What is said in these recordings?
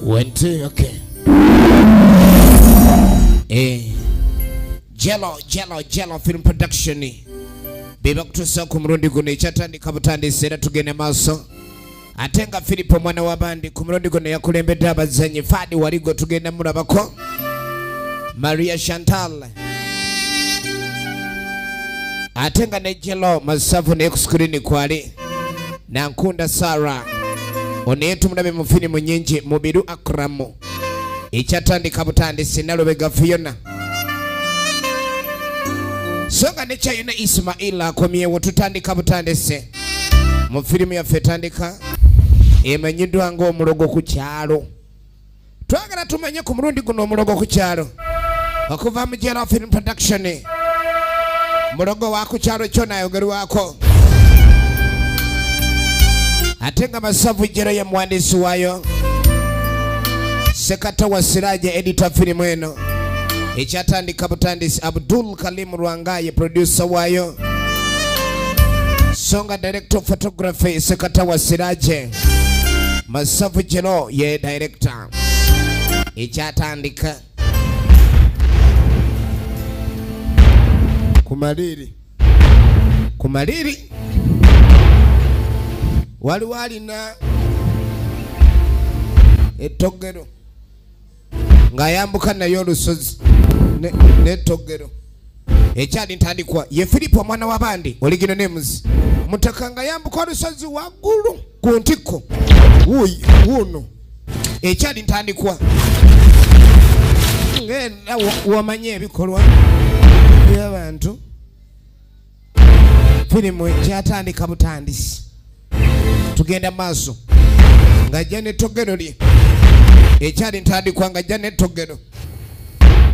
1, 2, okay. Jello film production. Biba kutusa kumrundi gune chatandi kabutandi sera tugene maso. Atenga Filipo mwana wa bandi kumrundi gune ya kulembeda abazanyi fadi waligo tugenda murabako. Maria Chantal. Atenga ne Jello masafu ne screen kwali. Na nkunda Sara. Onetu mnabe mufini munyenje mubiru akramu. Ichatandi kabutandi sinalo bega Fiona. Songa necha yuna Ismaila komye wotutandi kabutandi se. Mufilimu ya fetandika. Emanyidu ngo mulogo ku kyalo. Twagala tumanye ku murundi guno mulogo ku kyalo. Okuva mu Jello film production. Mulogo wa ku kyalo kyo nayogeri wako. Atenga masavu jero ya mwandishi wayo. Sekata wa Siraje editor film eno. Ichatandi kabutandisi Abdul Kalim Rwangaye producer wayo. Songa director photography sekata wa Siraje. Masavu jero ye director. Ichatandika Kumaliri wali na etogero ngayambuka nayo lusozi netogero ekyali ntandikwa ye Filipo mwana wa bandi original names mutakanga yambuka lusozi wagulu ku ntiko uno ekyali ntandikwa ngenda wamanye ebikolwa by'abantu filimu kyatandika butandisi tugenda maso ngajja ne togero li ekyali ntandikwa ngajja ne togero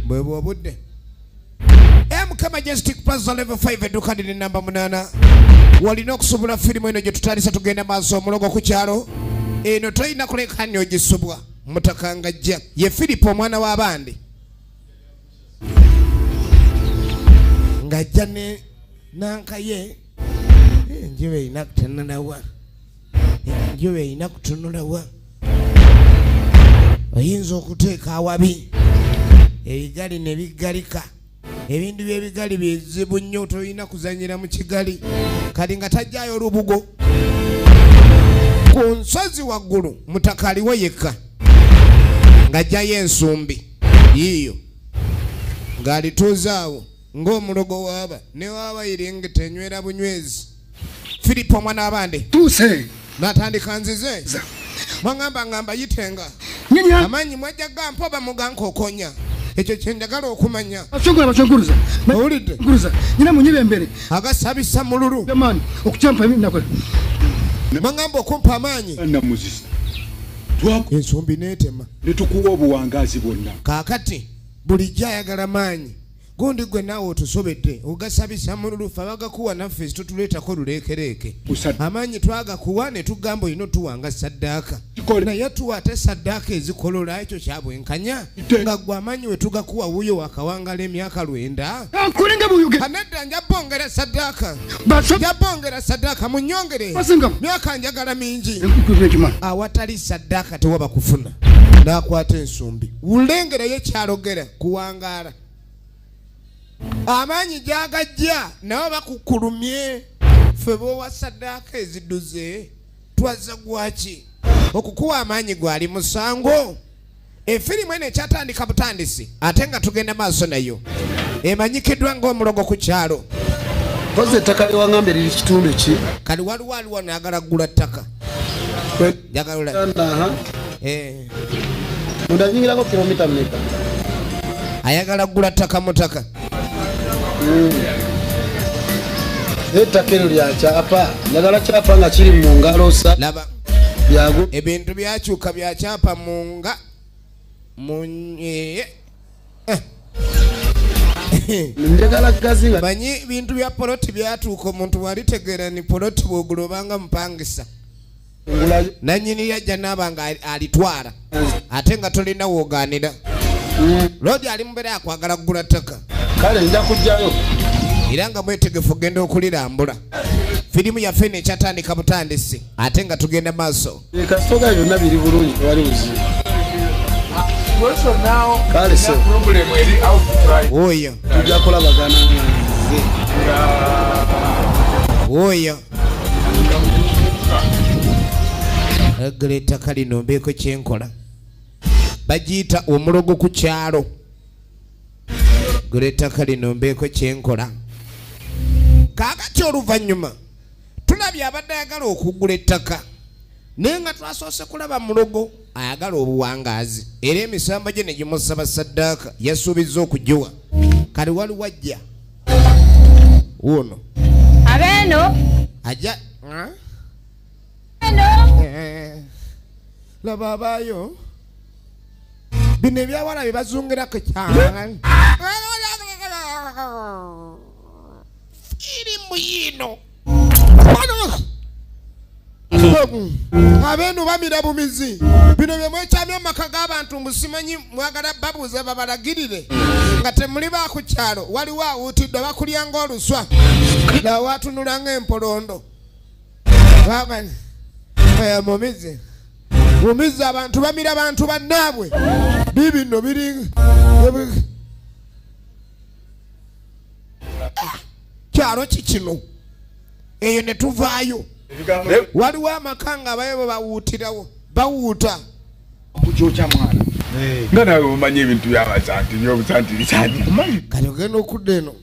bwebwo budde MK Majestic Plaza level 5 edukadi ni namba 8 walina okusubula filimu eno gye tutandisa tugenda maso omulogo ku kyalo eno toyina kuleka nnyo gisubwa mutaka ngajja ye Filipo mwana wa bandi ngajja ne nankaye njiwe inakutanulawa njiwe inakutunulawa oyinza okuteeka awabi ebigali ne bigalika ebintu by'ebigali bizibu nnyo toyina kuzanyira mu kigali kali nga tajjayo olubugo ku nsozi waggulu mutaka aliwo yekka ng'ajjayo ensumbi yiyo ng'alituuzaawo ng'omulogo waaba ne waaba iringete enywera bunywezi Filipo mwana abande tuse natandika nzize ngamba yitenga amanyi mwajja gampoba mugankokonya ekyo kyendagala okumanya bachonguruza olidde nguruza nyina munyibe mbere agasabisa mululu jamani okukyampa mimi nakola ngamba okumpa amanyi na muzisi twako ensumbi netema netukuwa obuwangazi bwonna kakati buli jayagala manyi gundi gwe nawe otusobedde ogasabisa mululu fabagakuwa naffe tutuleetako luleekereke amanyi twagakuwa ne tugamba ino tuwanga saddaaka naye tuwa ate saddaaka ezikolola ekyo kyabwenkanya nga gwe amanyi we tugakuwa wuyo wakawangala emyaka 9 kanedda njabongera saddaaka munyongere myaka njagala mingi awatali saddaaka tewaba kufuna nakwata ensumbi ulengerayo kyalogera kuwangaala amanyi jagajja nabo bakukulumye febo wa saddaaka eziduze twaza gwaki okukuwa amanyi gwali musango efilimu ene kyatandika butandisi ate nga tugenda maaso nayo emanyikiddwa ng'omulogo ku kyalo koze ettaka lyewaŋŋambe liri kitundu ki kali waliwo nayagala ggula ttaka mundanyingirako kilomita mmeka ayagala ggula ttaka mutaka ettaka eno lya kyapa njagala kyapa nga kiri mu ngalo sa laba ebintu byakyuka bya kyapa munga njagala gazi nga manyi bintu bya poloti byatuuka omuntu walitegeera ni poloti bwogulobanga mupangisa nanyini yajja naabanga alitwala ate nga tolina woogaanira lodi ali mubere akwagala kugula ttaka kale nja kujjayo era nga mwetegefu genda okulirambula filimu yaffe nekyatandika butandisi ate nga tugenda maaso kasitoga byonna biri bulungi tewali buzibu situation now. Kale se. Problem eri out try. Oya. Tujja kulabagana. Oya. Greta kalino mbeko kyenkola. Bagiyita omulogo ku kyalo. Greta kalino mbeko kyenkola. Kaakati oluvannyuma tulabye abadde ayagala okugula ettaka naye nga twasoose kulaba mulogo ayagala obuwangaazi era emisambo gye ne gimusaba ssaddaaka yasuubizza okugiwa kale wali wajja wuno abeeno ajja laba abaayo bino ebyawala bye bazungirako kyane iri muyino abeenu bamira bumizi bino bye mwekyamya amaka g'abantu musimanyi mwagala babuuze babalagirire nga temuli ba ku kyalo waliwo awuutiddwe bakulya ng'oluswa nawatunula ng'empolondo mumizi bumizi abantu bamira abantu bannaabwe bibino biri kyalo kikino eyo ne tuvaayo waliwo amaka nga abayo bawuutirawo bawuuta Kukyokya mwana. Nga nawe omanyi ebintu by'abasanti by'obusanti kyani. kati ogenda okudda eno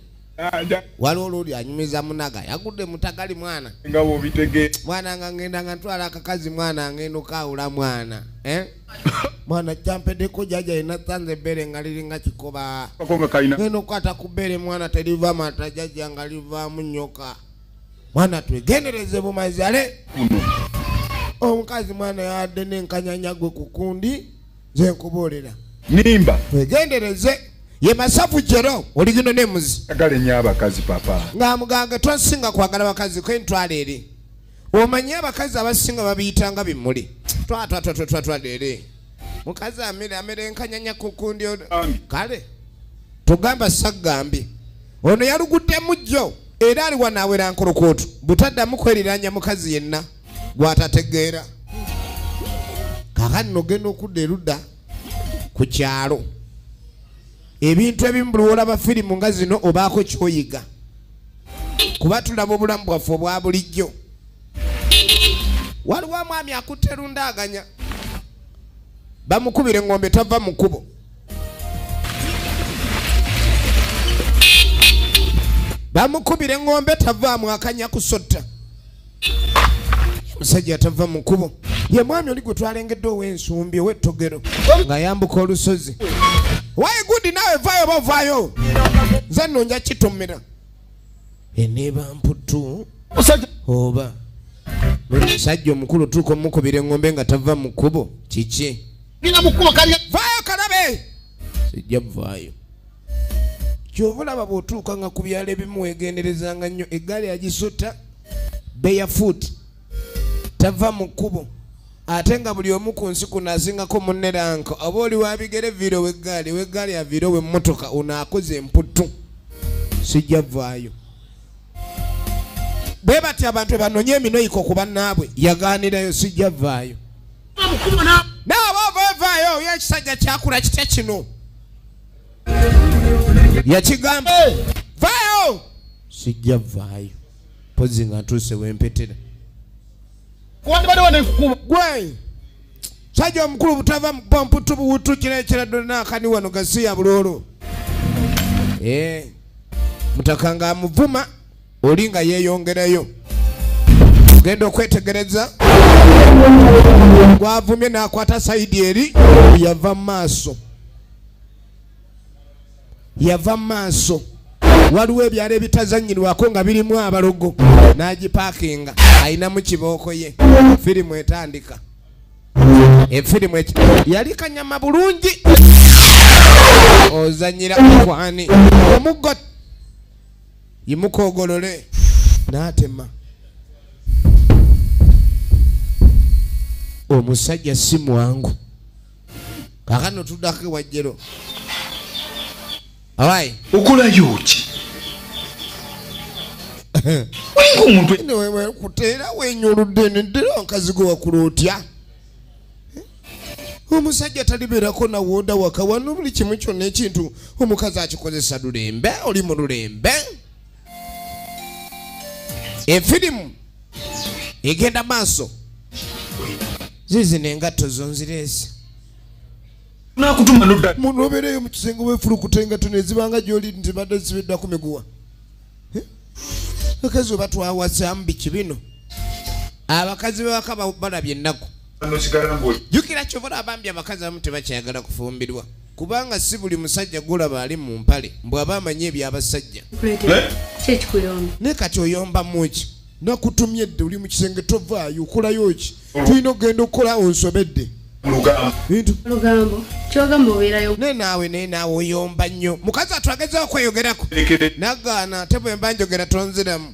waliwo olwoli anyumiza munaga yagudde mutagali mwana nga bw'obitege mwana nga ngenda nga ntwala akakazi mwana ngenda okawula mwana mwana kyampeddeko jaja yina tanze ebbere nga liringa kikoba kakonga kalina ngenda okukwata ku bbere mwana teriva mata jaja nga livaamu nnyoka mwana twegendereze bumazale omukazi mwana yadde n'enkanyanya gwe ku kundi nze nkubuulira nimba twegendereze ye masafu jero oligino nemuzi agale nnyo abakazi papa nga muganga twasinga kwagala bakazi kwentwala eri omanyi abakazi abasinga babiyitanga bimuli twatwatwatwatwatwala eri mukazi amere enkanyanya ku kundi kale tugamba saggambi ono yalugudde mujjo era ali wanaawera nkulukuutu butaddamu kweriranya mukazi yenna gwatategeera kakati nogenda okudda erudda ku kyalo ebintu ebimu buli olaba firimu nga zino obaako kyoyiga kuba tulaba obulamu bwaffe obwa bulijjo waliwo omwami akutte lundaaganya bamukubira engombe tava mu kkubo bamukubira engombe tavaamu akanya kusotta musajja tava mu kkubo ye mwami oli gwe twalengedde ow'ensumbi ow'ettogero nga yambuka olusozi wayi gudi naawe vaayo oba ovaayo nze nno nja kitomera eneeba mputu oba musajja omukulu tuuka omukubira engombe nga tava mu kkubo kiki vaayo kalabe sijja vaayo kyova olaba bw'otuuka nga ku byalo ebimu weegenderezanga nnyo eggaali yagisota beyafuuti tava mu kkubo ate nga buli omu ku nsi kuno asingako munne ranko oba oli wabigere viiro weggaali aviiro wemmotoka ono akoze emputtu sijja vaayo bwe bati abantu banonye eminoyiko ku bannaabwe yagaanirayo sijja vaayo nawe oba ovaayo yekisajja kyakula kitya kino yakigamba vaayo sijja vaayo pozi nga ntuuse wempetera gwe sajja omukulu butava mupamputu buwutu kirekera donna akani wano gasiya bulolo mutaka nga amuvuma oli nga yeeyongerayo genda okwetegereza gwavumye n'akwata sayidi eri yava mu maaso waliwo ebyalo ebitazanyirwako nga birimu abalogo n'agipaakinga ayinamu kibooko ye firimu etandika efirimu yali kanyama bulungi ozanyira kwani omuggo yimukogolole n'atema omusajja si mwangu kakano tuddako ewajjero awayi okulayo ki olinga omuntu wewe kuteera wenyoludde neddera omukazi gwe wakula otya omusajja talibeerako nawonda waka wano buli kimu kyonna ekintu omukazi akikozesa lulembe oli mu lulembe. Efirimu egenda maaso zizino engatto zonzireesi nakutuma nodda muno obeereyo mu kisenge weefulukuta engatto ne zibanga gy'oli zibadde zibiddako miguwa. Bakazi oba twawasamu biki bino abakazi bawaka balabye ennaku. Jukira kyobula abambi abakazi abamu tebakyayagala kufumbirwa kubanga si buli musajja gulaba ali mu mpale bw'aba amanyi ebyabasajja. Ne kati oyomba muki nakutumye dde oli mu kisenge tovaayo okolayo ki tulina okugenda okukola onsobedde lugambo kyogamba obeerayo naye naawe oyomba nnyo. Mukazi atwagezao okweyogerako nagaana ate bwe mba njogera tonziramu.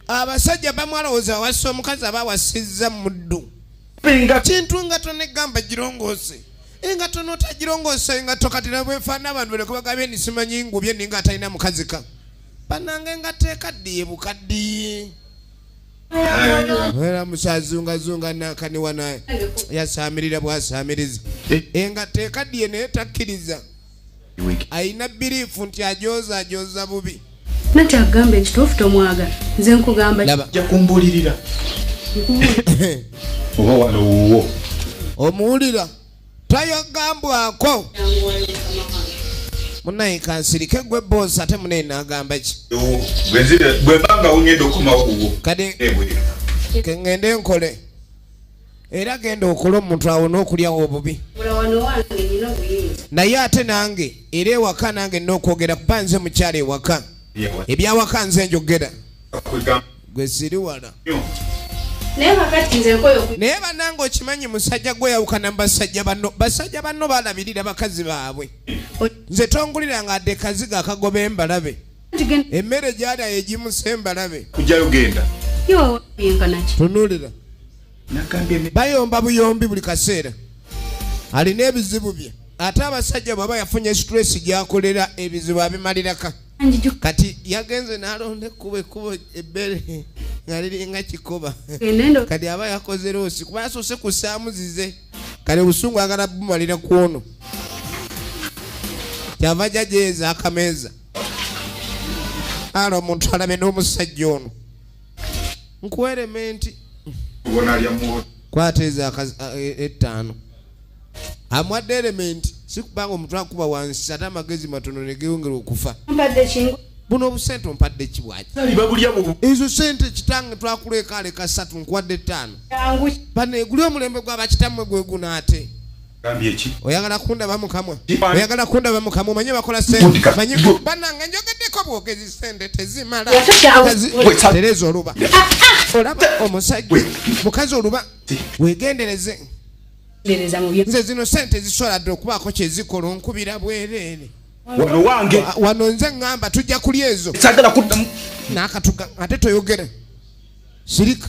Abasajja bamwalowooza wassa omukazi aba awasizza muddu kintu engato negamba girongoose engato notagirongoose engato kati nabwefaana abantu balekubagabye nisimanyi ngubye ninga atalina mukazika bananga engato ekaddiye bukaddiye era musazungazunga nakaniwa naye yasamirira bwasamiriza engato ekaddiye naye takkiriza ayina biriifu nti ajooza bubi nati agamba ekituufu tomwaga nze nkugamba jakumbulirira oba wano wuwo omuwulira tayogambwako munaye kansirike gwe bosi ate munaye nagamba ki bwembanga wongenda okumawo wuwo kati kengende nkole era genda okola omuntu awo n'okulyawo obubi naye ate nange era ewaka nange n'okwogera kuba nze mukyala ewaka ebyawaka nze njogera gwe siri wala naye banange okimanyi musajja gwe yawukana mu basajja banno balabirira bakazi baabwe. Nze tonguliranga adde kaziga akagoba embalabe emmere gyalya egimusa embalabe kujjayo genda tunuulira bayomba buyombi buli kaseera alina ebizibu bye ate abasajja bwaba yafunye stress gyakolera ebizibu abimaliraka kati yagenze n'alonda ekkubo ebbere nga liringa kikoba kati aba yakoze loosi kuba yasoose kussaamu zize kati obusungu agala bumalira ku ono kyava jajeeza akameeza ala omuntu alabe n'omusajja ono nkuwa elementi kwata ezo 5 amwadde elementi sikubanga omuntu akuba wansi ate amagezi matono ne geeyongera okufa buno obusente ompadde kibwaki ezo sente kitange twakulekaaleka 3 nkuwadde 5 bano eguli omulembe gw'abakitammwe gwe gunaate oyagala kundaba mukamwa oyagala kundaba mukamwa omanyi bakola sente manyi banange njogeddeko bwogezi sente tezimala tereza oluba olaba omusajja mukazi oluba wegendereze nze zino sente zisobola dde okubaako kyezikola onkubira bwereere wano wange wano nze ngamba tujja kulya ezo sagala kuddamu n'akatuga ate toyogere sirika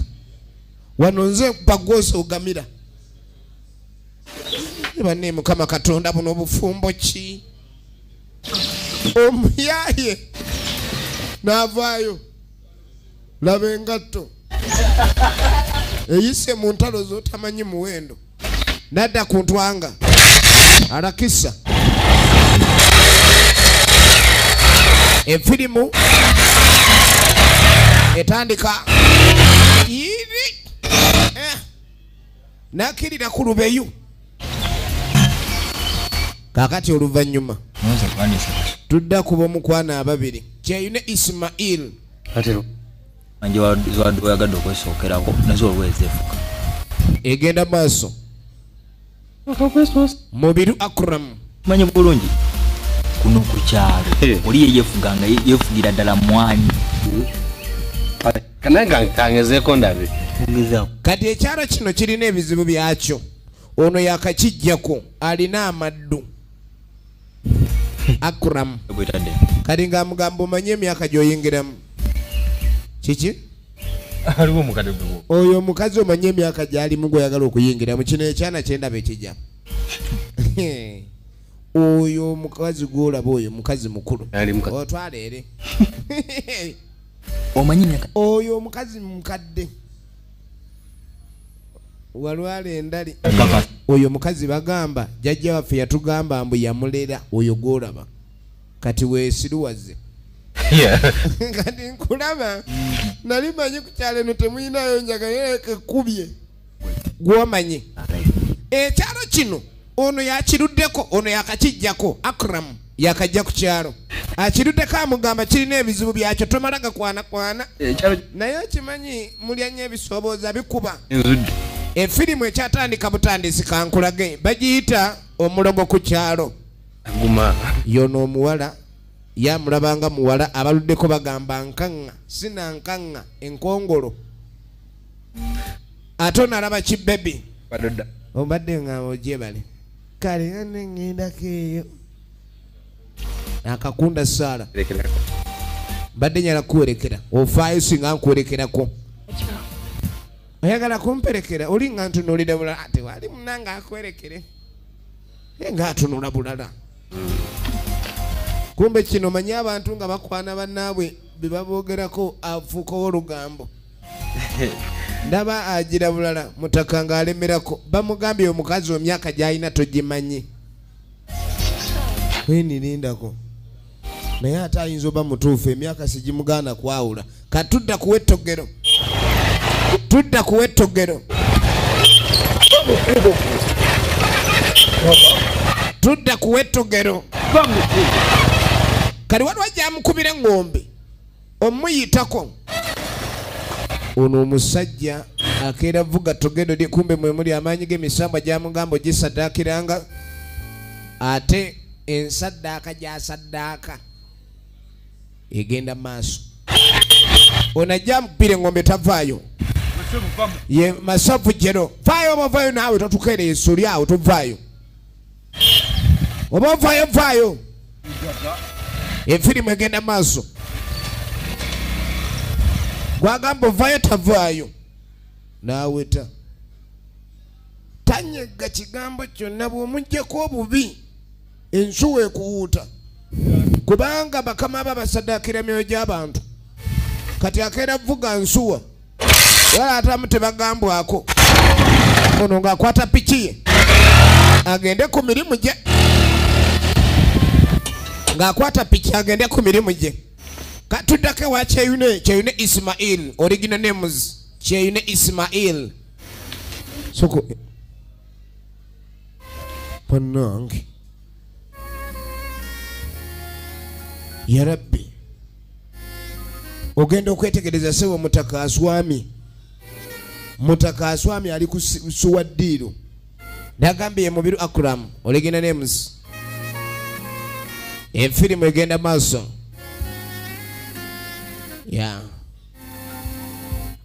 wano nze bagwose ogamira banne mukama katonda buno obufumbo ki omuyaye n'avaayo laba engatto eyise mu ntalo z'otamanyi muwendo nadda ku ntwanga alakisa efirimu etandika iri nakirira ku lubeyu kakati oluvannyuma tudda kuba omukwana ababiri kyeyune Ismail manje wayagadde okwesookerako nazo olwezi efuka egenda maaso mubiru Akram manye bulungi kuno ku kyalo oli yefuganga yefugira ddala mwanyi kananga kangezeeko ndabe kati ekyalo kino kirina ebizibu byakyo ono yakakijjako alina amaddu Akram kati nga mugamba omanye emyaka gy'oyingiramu kiki aliwo omukadde gwo oyo omukazi omanye emyaka gy'alimu gw'oyagala okuyingiramu kino ekyana kyendaba ekijja oyo omukazi gw'olaba oyo mukazi mukulu otwala ere omanyi myaka oyo omukazi mukadde walwale endali oyo mukazi bagamba jajja waffe yatugamba mbu yamulera oyo gwolaba kati weesiruwaze kati nkulaba nali manyi ku kyalo eno temuyinayo njagala ekubye gwomanyi ekyalo kino ono yakiruddeko ono yakakijjako Akram yakajja ku kyalo akiruddeko amugamba kirina ebizibu byakyo tomala gakwana naye kimanyi mulya nnyo ebisobooza bikuba efirimu ekyatandika butandisi kankulage bagiyita omulogo ku kyalo yono omuwala yamulabanga muwala abaluddeko bagamba nkaŋŋa sina nkaŋŋa enkongolo ate onalaba kibebi obadde nga ogyebale kale ane ŋŋendako eyo akakunda Saala badde nyala kuwerekera ofaayo singa nkuwerekerako oyagala kumperekera oli nga ntunuulira bulala ate wali munanga akwerekere nga atunula bulala kumbe kino manyi abantu nga bakwana bannaabwe bebaboogerako afuukawo olugambo ndaba agira bulala mutaka nga alemerako bamugambye omukazi omyaka gy'alina togimanyi wenirindako naye ate ayinza oba mutuufu emyaka sigimugaana kwawula kati tudda kuwa ettogero tudda kuwa ettogero kali waliwo gyamukubira eŋŋombe omuyitako ono omusajja akeera vuga togero lye kumbe mwe muli amaanyi g'emisambwa gyamugamba ogisaddaakiranga ate ensaddaaka gyasaddaaka egenda maaso ono ajja amukubira eŋŋombe tavaayo ye masavu jero vaayo oba ovaayo naawe totukeera ensoli awo tovaayo oba ovaayo efirimu egenda maaso gwagamba ovaayo tavaayo naaweta tanyega kigambo kyonna bw'omugyeko obubi ensuwa ekuwuuta kubanga bakama babasaddaakira myoyo gy'abantu kati akeera vuga nsuwa wala atamu tebagambwako ono ng'akwata piki ye agende ku mirimu gye ng'akwata piki agende ku mirimu gye katuddako wa kyeyune Ismail original names kyeyune Ismail soko panange ya Rabbi ogenda okwetegereza sewo mutaka aswami ali ku suwaddiiro nagambye mubiru Akram original names efirimu egenda maaso ya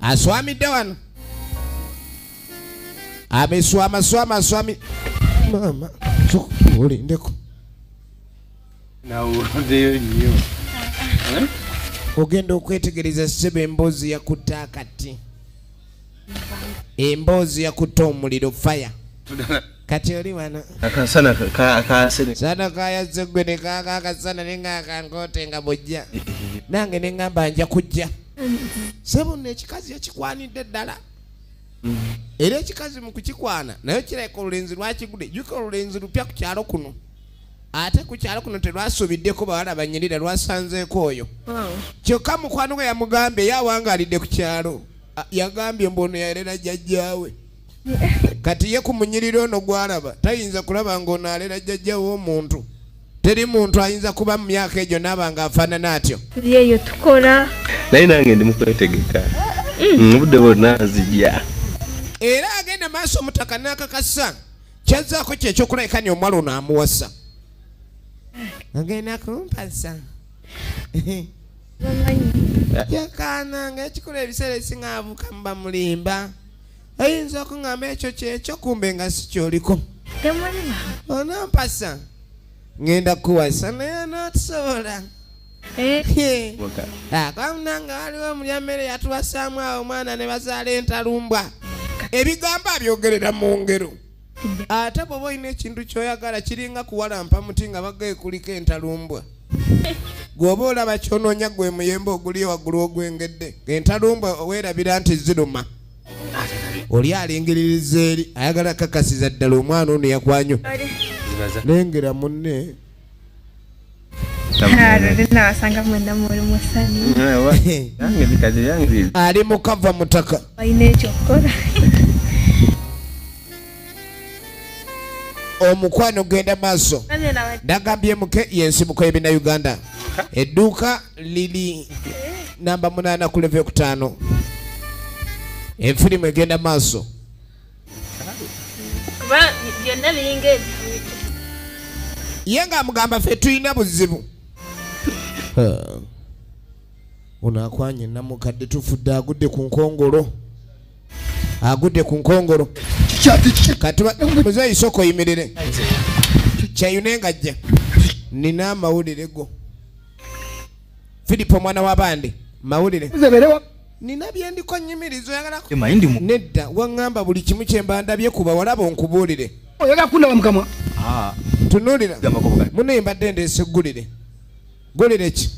aswamidde wano abeswama aswami mama olindeko nawulondeyo nnyo ogenda okwetegereza sebe emboozi yakutte akati emboozi yakutte omuliro fire kati oli wano akasana kasene sana kayazze gwe ne kaka akasana nenga akankote nga bojja nange ne ngamba nja kujja sebo n'ekikazi yakikwanidde ddala era ekikazi mu kukikwana naye kireka olulenzi lwakigude juka olulenzi lupya ku kyalo kuno ate ku kyalo kuno terwasubiddeko bawala banyirira lwasanzeeko oyo kyokka mukwano gwe yamugambye yawangaalidde ku kyalo yagambye mbono yalera jjajjaawe kati ye ku munyiriro ono gwalaba tayinza kulaba ng'ono alera jjajjaawe w'omuntu teri muntu ayinza kuba mu myaka egyo naaba ng'afaanana atyo yeyo tukola naye nange ndi mukwetegeka obudde bwonna nzija era agenda maaso omutaka n'akakasa kyazzaako kyekyokulabikani omuwala ono amuwasa agenda kumpasa yakananga ekikola ebiseera ebisinga avuka muba mulimba ayinza okuŋŋamba ekyo kyekyo kumbe nga si kyoliko onampasa ngenda kuwasa naye nootusobola akamnanga waliwo mulyammere yatuwasaamu awo omwana ne bazaala entalumbwa ebigambo abyogerera mu ngero ate bw'oba olina ekintu ky'oyagala kiringa kuwalampa muti nga bagaye kuliko entalumbwa gwoba olaba kyonoonya gwe muyembe oguli waggulu ogwengedde entalumbwa weerabira nti ziruma oli alingiririza eri ayagala kakasiza ddala omwana ono yakwanyo lengera munne nawasanga mwenda muli musani ali mukava mutaka balina ekyokukola omukwano genda maaso nagambye muke yensibuko y'ebina Uganda edduuka liri namba 8 ku level 5 efirimu egenda maaso kuba byonna biringa ebyo ye ng'amugamba ffe tulina buzibu ono akwanye namukadde tufudde agudde ku nkongolo katuba muzeeyi soko yimirire kyayune ngajja nina amawulire go Filipo mwana w'abandi mawulire nina byendiko nyimirizo yagala nedda waŋŋamba buli kimu kye mbandabye kuba walaba onkubuulire oyagala kundaba mukamwa tunuulira muno mbadde ndeese gulire ki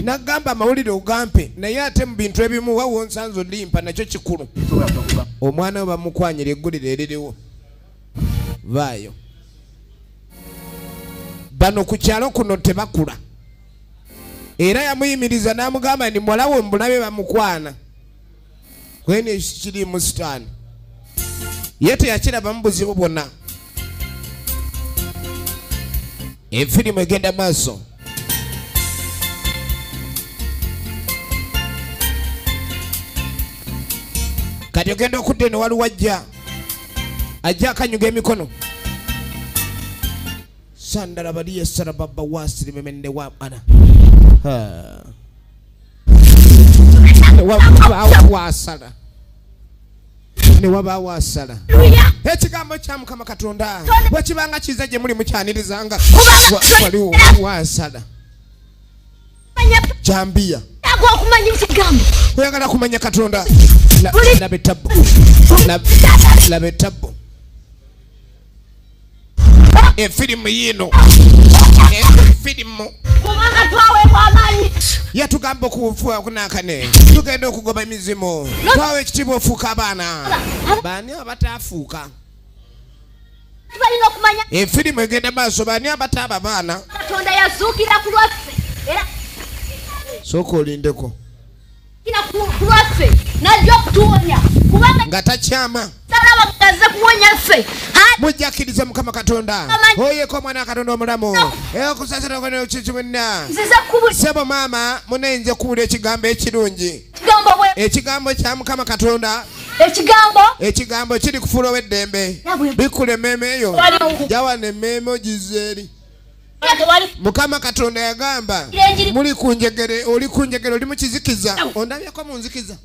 nagamba amawulire ogampe naye ate mu bintu ebimu wawo nsanze olimpa nakyo kikulu omwana we bamukwanyira eggulire eririwo vaayo bano ku kyalo kuno tebakula era yamuyimiriza n'amugamba ndi mwalawo mbulabe bamukwana kwene kiri mu sitaani ye teyakirabamu buzibu bwonna efirimu egenda maaso kati ogenda okudda eno waliwo ajja akanyuga emikono sandala baliye sarababa wasiri memende wa ana newaba wasala ekigambo kya Mukama Katonda bwekibanga kiza gye muli mukyanirizanga waliwo wasala kyambiya oyagala kumanya Katonda laba etabbo efirimu yino efirimu yatugamba okufuuka okunakane tugenda okugoba emizimu twawe ekitiibwa ofuuka abaana baani abataafuuka efirimu egenda maaso baani abataaba abaana Katonda yazuukira ku lwaffe era sooka olindeko ku lwaffe najja okutuwonya kubanga nga takyama talaba gaze kuwonya ffe mujjakiriza Mukama Katonda oyeko omwana Katonda omulamu okusasira kone kikimuna nzize kubuli sebo maama munenze kubula ekigambo ekirungi ekigambo kya Mukama Katonda ekigambo kiri kufuula ow'eddembe bikula emmeeme eyo jawana emmeeme ogizeeri Mukama Katonda yagamba muli kunjegere oli kunjegere oli mukizikiza ondabyeko munzikiza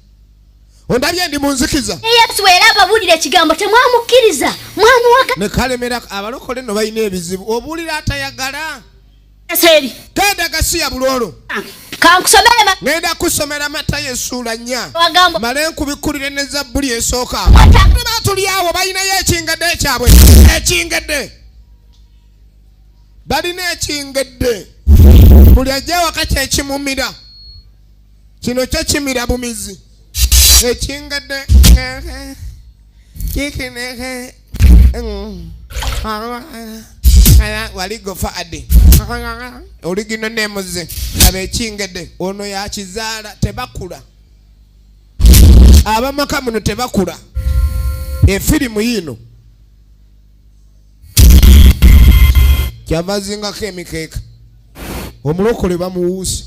ondabye ndi munzikiza Yesu era ababulira ekigambo temwamukkiriza mwamuwaka ne kalemera abalokole no balina ebizibu obuulira atayagala eseri genda gasiya bulolo kankusomere ngenda kusomera Matayo essuula 4 male nkubikkulire ne Zabbuli esooka tuli awo balinayo ekingedde ekyabwe ekingedde balina ekingedde buli ajja wakati ekimumira kino kyo kimira bumizi ekingedde kikineke waligofa adi oligino nemuze laba ekingedde ono yakizaala tebakula abamaka muno tebakula efirimu yino kyavazingako emikeeka omulokole bamuwuusi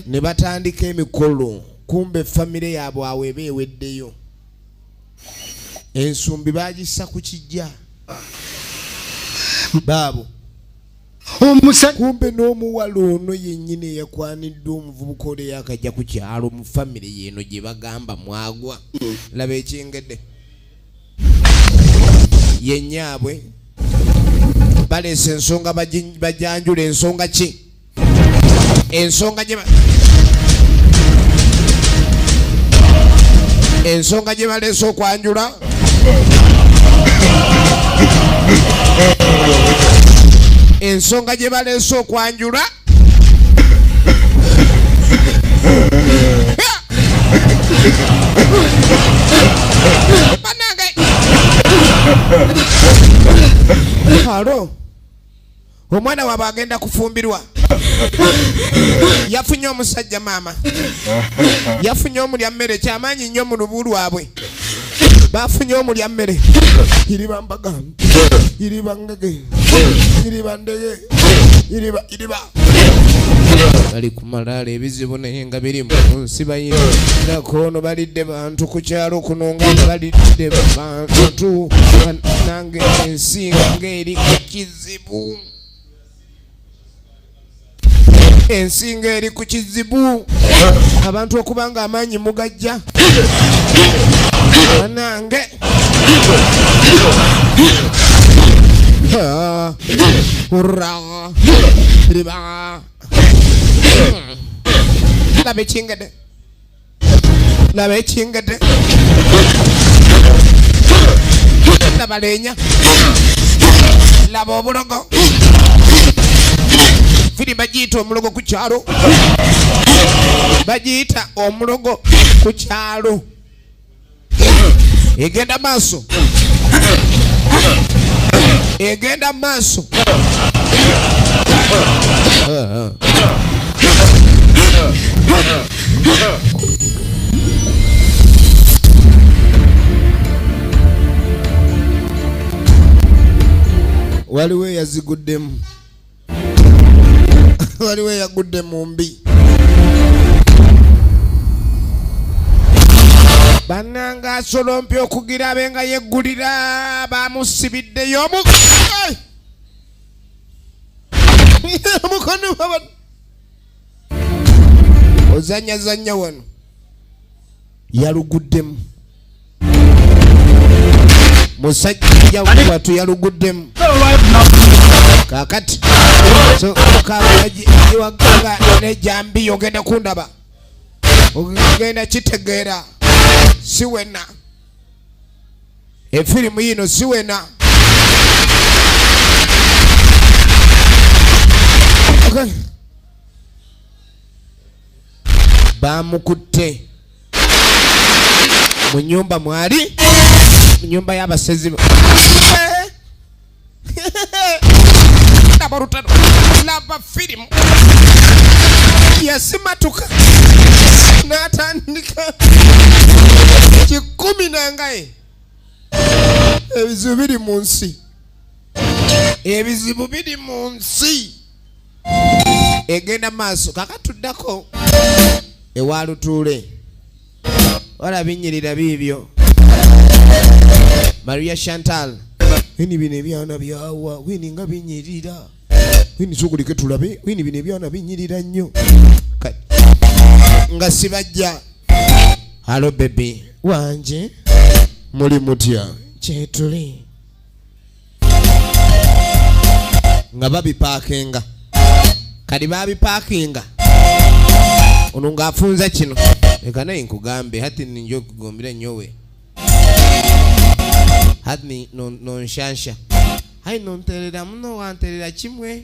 ne batandika emikolo kumbe famire yaabwe awo eba eweddeyo ensumbi bagissa ku kijja baabo kumbe n'omuwala ono yennyini eyakwaniddwa omuvubuka oli yakajja ku kyalo mu famire yeeno gye bagamba mwagwa laba ekingedde yenyaabwe baleese ensonga bajanjula ensonga ki ensonga gye baleese okwanjula Banange. Halo. Omwana waba agenda kufumbirwa. Yafunye omusajja mama. Yafunye omulya mmere kyamaanyi nnyo mu lubu lwabwe. Bafunye omulya mmere. Iriba mbaga. Iriba ngege. Iriba ndege. Iriba. Bali kumalala ebizibu naye nga biri mu nsi bayina. Nakono balidde bantu ku kyalo kuno nga balidde bantu. Nange ensi ng'eri ku kizibu. Ensinga eri ku kizibu. Abantu okubanga amaanyi mugajja. Banange. Hurra. Riba. Labe chingade. Labe chingade. Labalenya. Labo bulogo. Firi bajita omulogo ku kyalo. Bajita omulogo ku kyalo. Egenda maaso. Egenda maaso. Waliwe yaziguddemu. Waliwe yagudde mu mbi. Bananga solompi okugira abenga yeggulira bamusibiddeyo mukono baba ozanya wano yaluguddemu musajja watu yaluguddemu kakati so kabaji iwaganga nejambi ogenda kundaba ogenda kitegeera siwena efilimu yino siwena okay. Bamukutte mu nyumba mwali mu nyumba y'abasezi nabarutano laba filimu yasimatuka natandika kikumi nangaye ebizibu biri mu nsi. Ebizibu biri mu nsi. Egenda maaso kakatuddako ewalutuule wala binyirira bibyo. Maria Chantal wini bine byana byawa wini nga binyirira wini sukulike tulabe wini bine byana binyirira nnyo nga sibajja. Halo baby wanje muli mutya kyetuli nga babipakinga kali babipakinga ono ng'afunza kino leka naye nkugambe hati ninjo kugombera nyowe hati nonshansha hai nonterera muno wanterera kimwe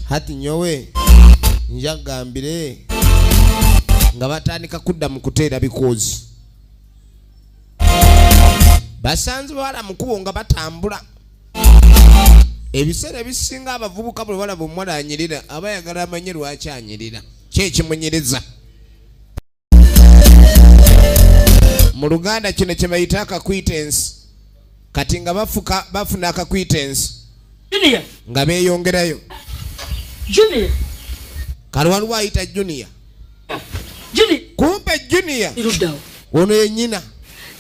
hati nyowe njagambire nga batandika kudda mu kuteera bikozi basanze bawala mukubo nga batambula ebiseera ebisinga abavubuka bwe balaba omuwala anyirira abayagala amanye lwaki anyirira kyekimunyiriza. Mu Luganda kino kye bayita akakwitensi kati nga bafuna akakwitensi nga beeyongerayo kale waliwo ayita junior kumpe junior ono yennyina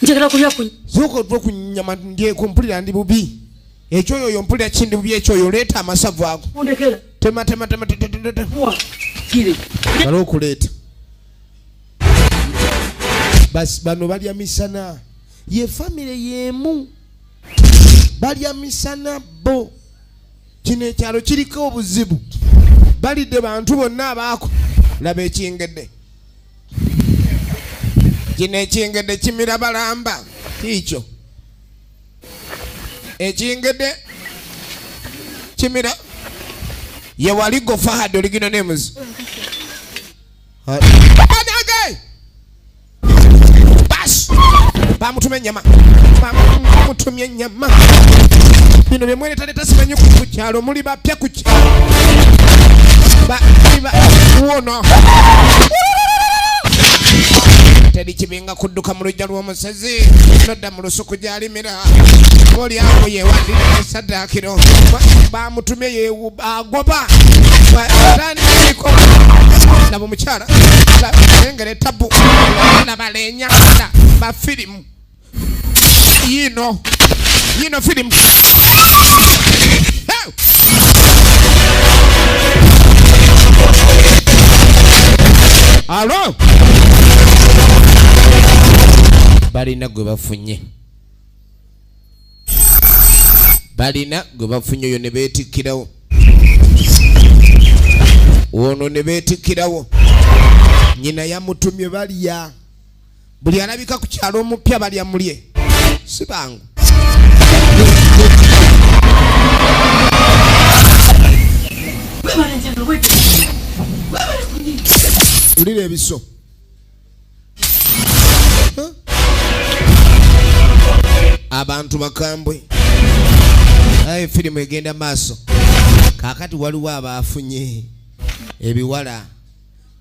njagala kulya ku soko okunyama ndyeko mpulira ndi bubi ekyoyo mpulira kindi bubi ekyoyo leeta amasavu ago ondekera tema kale okuleeta basi bano balya misana ye famire yemu balya misana bo kino ekyalo kiriko obuzibu balidde bantu bonna abaako laba ekingedde kino ekingedde kimira balamba kiikyo ekingedde kimira ye wali go Fahad Original Names bamutumye ennyama bamutumye ennyama bino bye mwene taleta simanyi ku kyalo muli bapya ku wono teri kibinga kudduka mu lujja lw'omusazi nodda mu lusuku gy'alimira oli awo yewandira esaddaakiro bamutumye yeagoba tandiko laba omukyala engere tabu laba leenya bafirimu yino firimu alo balina gwe bafunye oyo ne beetikkirawo ono ne beetikkirawo nyina yamutumye balya buli alabika ku kyalo omupya balya mulye si bangu ulira ebiso abantu bakambwe aye firimu egenda maaso kakati waliwo abafunye ebiwala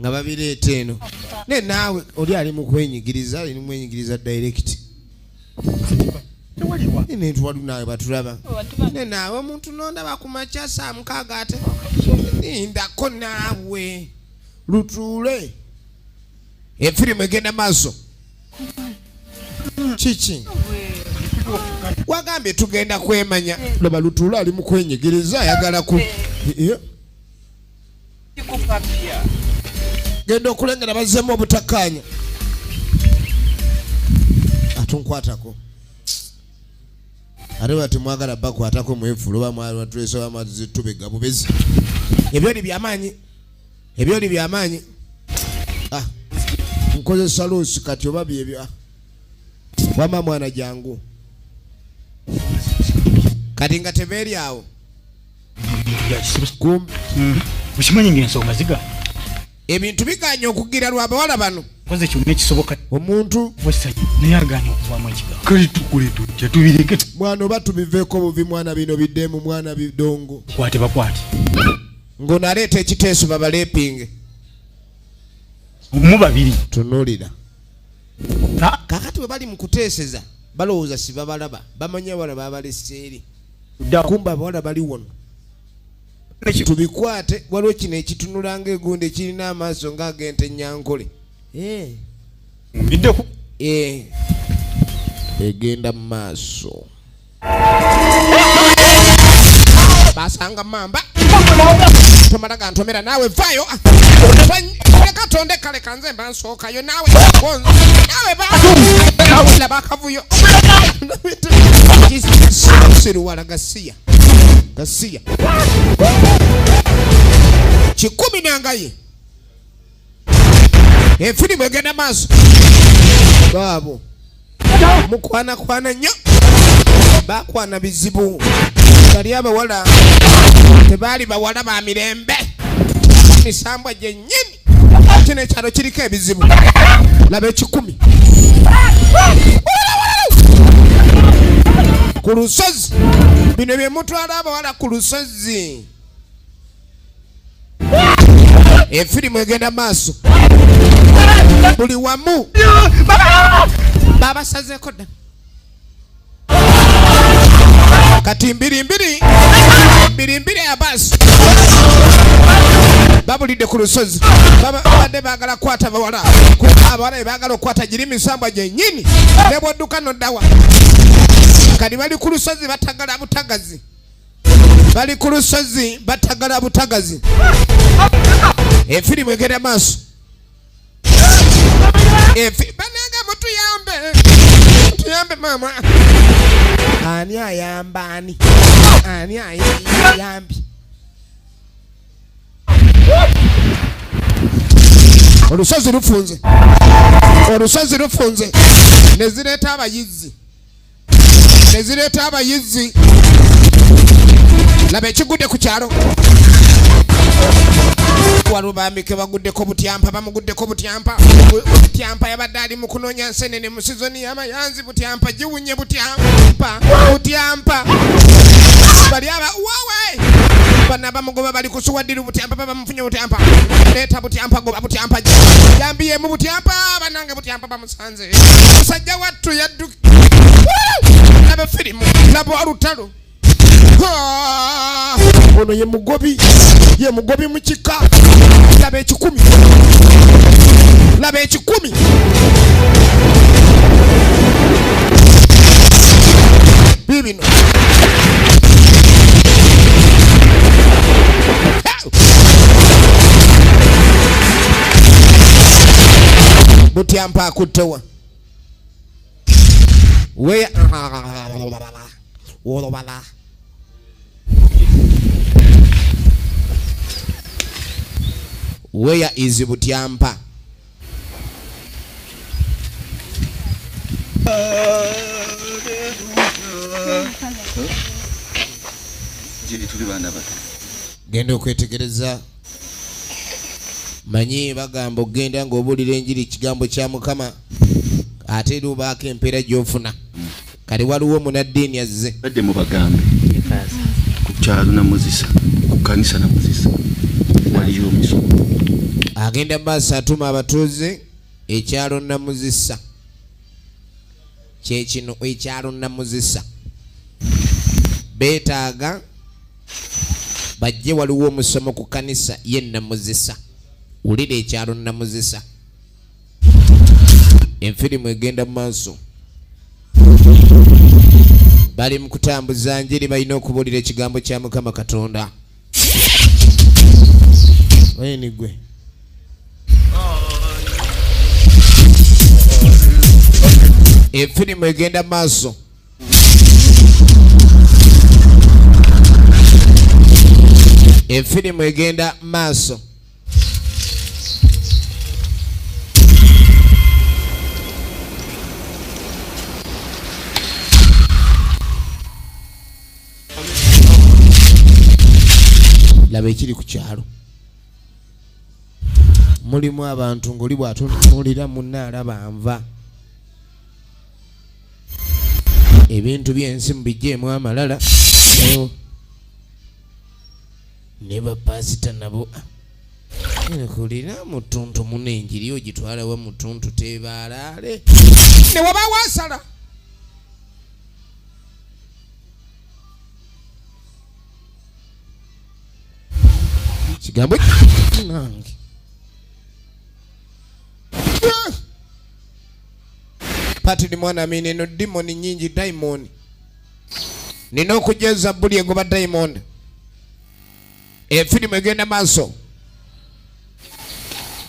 nga babireeta eno ne naawe oli ali mu kwenyigiriza direct netwali naawe batulaba ne naawe omuntu nondaba ku makya saa 6 ate nindako naawe lutuule efirimu egenda maaso kiki wagambye tugenda kwemanya laba lutuula ali mu kwenyigiriza ayagala ku genda okulengera bazzemu obutakkaanya atunkwatako ate bati mwagala bakwatako mwefulo bamwatulesa bamazi tubega bubezi ebyo ni byamaanyi nkozesa loosi kati oba byebyo wama mwana jangu kati nga tebeeri awo mukimanyi ng'ensonga ziga ebintu biganye okugira lw'abawala bano koze kyonna ekisoboka omuntu naye aganye okuvaamu ekigambo kale tukule tutya tubireke mwana oba tubiveeko buvi mwana bino biddemu mwana bidongo kwate bakwate ng'onaleeta ekiteeso babalepinge mu babiri tunuulira kakati bwe bali mu kuteeseza balowooza si babalaba bamanye abawala babaleseeri kumba abawala bali wono tubikwate waliwo kino ekitunula ng'egundi ekirina amaaso ng'agente nyankole egenda mu maaso basanga mamba tomala gantomera naawe vayo katonde kale kanze mba nsookayo naawe laba akavuyo siruwala gasiya 10 nangaye efirimu egenda maaso baabo mukwana nnyo bakwana bizibu bali abawala tebaali bawala ba mirembe misambwa gyennyini kino ekyalo kiriko ebizibu laba 10 ku lusozi bino bye mutwala abawala ku lusozi efirimu egenda maaso buli wamu babasazeeko dda kati mbirimbiri abasi babulidde ku lusozi babadde baagala kukwata bawala abawala bebaagala okukwata giri misambwa gyennyini ne bwodduka noddawa kati bali ku lusozi batagala butagazi efirimu egenda maaso bananga mutuyambe mama ani ayamba ani ayambi olusozi lufunze nezireeta abayizzi laba ekigudde ku kyalo walubambike baguddeko butyampa bamuguddeko butyampa butyampa yabadde ali mu kunoonya nsenene mu sizoni y'amayanzi butyampa giwunye butyampa bali aba wawe bana bamugoba bali kusuwaddiru butyampa bamufunye butyampa leeta butyampa goba butyampa jambiye mu butyampa banange butyampa bamusanze musajja wattu yaddu labe firimu labo olutalo ono ye mugobi mu kika laba ekikumi bibino butyampa akuttewa weya wolobala where is butyampa genda okwetegereza manyi bagamba ogenda ng'obuulira enjiri kigambo kya Mukama ate lubaako empeera gy'ofuna kale waliwo munaddiini azze badde mubagambe ku kyalo namuzisa ku kanisa namuzisa waliyo omusomo agenda maaso atuma abatuuze ekyalo namuzisa kyekino ekyalo namuzisa beetaaga bajje waliwo omusomo ku kanisa ye namuzisa wulira ekyalo namuzisa enfirimu egenda maaso bali mu kutambuza njiri balina okubuulira ekigambo kya Mukama Katonda weni gwe enfirimu egenda maaso enfirimu egenda maaso laba ekiri ku kyalo mulimu abantu ng'oli bw'atunuulira munnaalaba nva ebintu by'ensi mubigyeemu amalala ne bapasita nabo kulira mutuntu muno enjiri ogitwalawo mutuntu tebaalaale ne waba wasala kigambo nange pati ni mwana mine no dimoni nyingi diamond nina okujeza buli egoba diamond efirimu egenda maaso